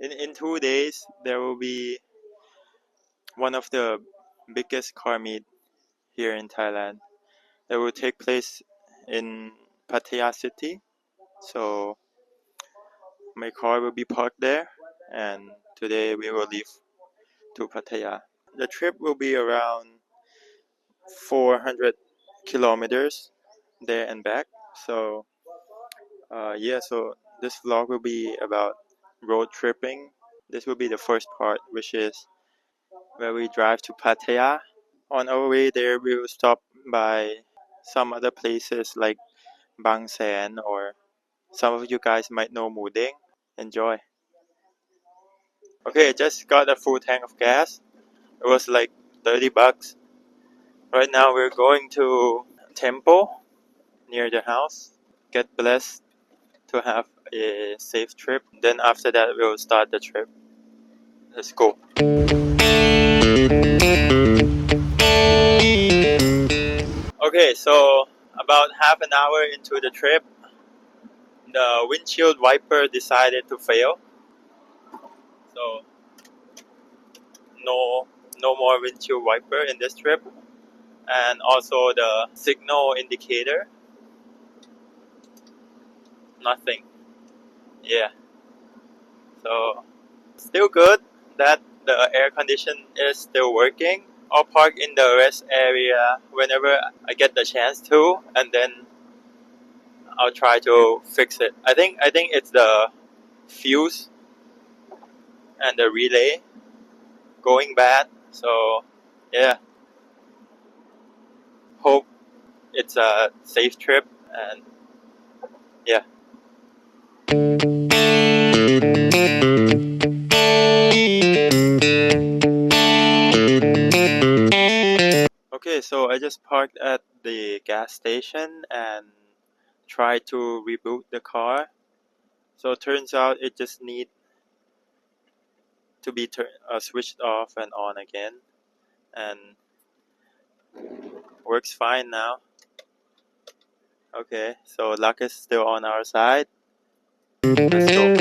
In 2 days, there will be one of the biggest car meet here in Thailand that will take place in Pattaya City. So my car will be parked there, and today we will leave to Pattaya. The trip will be around 400 kilometers there and back. So so this vlog will be about road tripping. This will be the first part, which is where we drive to Pattaya. On our way there, we will stop by some other places like Bang Sen, or some of you guys might know Mudeng. Enjoy. Okay, I just got a full tank of gas. It was like 30 bucks. Right now we're going to temple near the house. Get blessed to have a safe trip. Then after that we'll start the trip. Let's go. Okay, so about half an hour into the trip, the windshield wiper decided to fail. So no more windshield wiper in this trip. And also the signal indicator, nothing. Yeah. So still good that the air condition is still working. I'll park in the rest area whenever I get the chance to, and then I'll try to fix it. I think it's the fuse and the relay going bad. So yeah. Hope it's a safe trip, and yeah. Okay, so I just parked at the gas station and tried to reboot the car. So it turns out it just needs to be switched off and on again, and works fine now. Okay, so luck is still on our side. Let's go.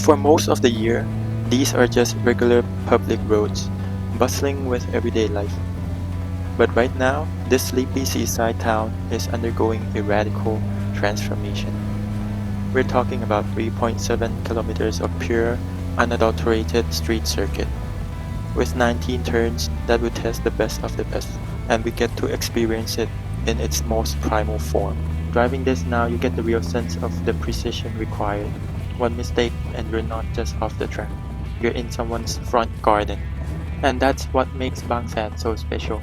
For most of the year, these are just regular public roads, bustling with everyday life. But right now, this sleepy seaside town is undergoing a radical transformation. We're talking about 3.7 kilometers of pure, unadulterated street circuit, with 19 turns that will test the best of the best, and we get to experience it in its most primal form. Driving this now, you get the real sense of the precision required. One mistake and you're not just off the track, you're in someone's front garden. And that's what makes Bang San so special.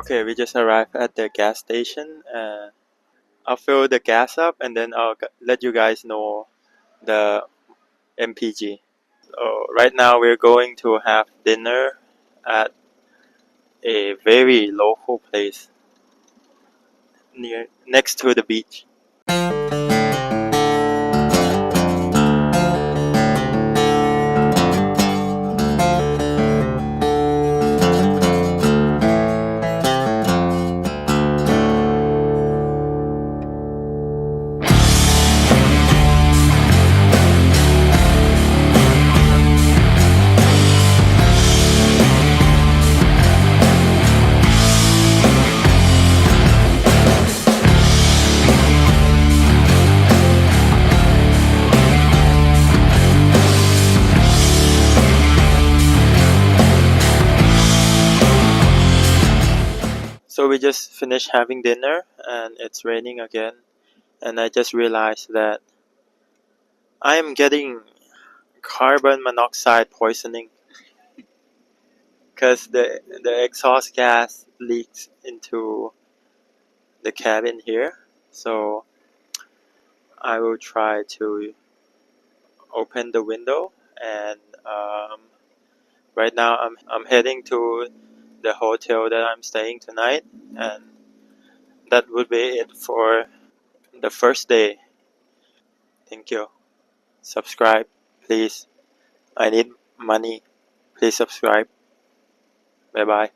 Okay, we just arrived at the gas station. I'll fill the gas up and then I'll let you guys know the MPG. So right now we're going to have dinner at a very local place next to the beach. So we just finished having dinner and it's raining again. And I just realized that I am getting carbon monoxide poisoning because the exhaust gas leaks into the cabin here. So I will try to open the window and right now I'm heading to the hotel that I'm staying tonight, and that would be it for the first day. Thank you. Subscribe, please. I need money. Please subscribe. Bye bye.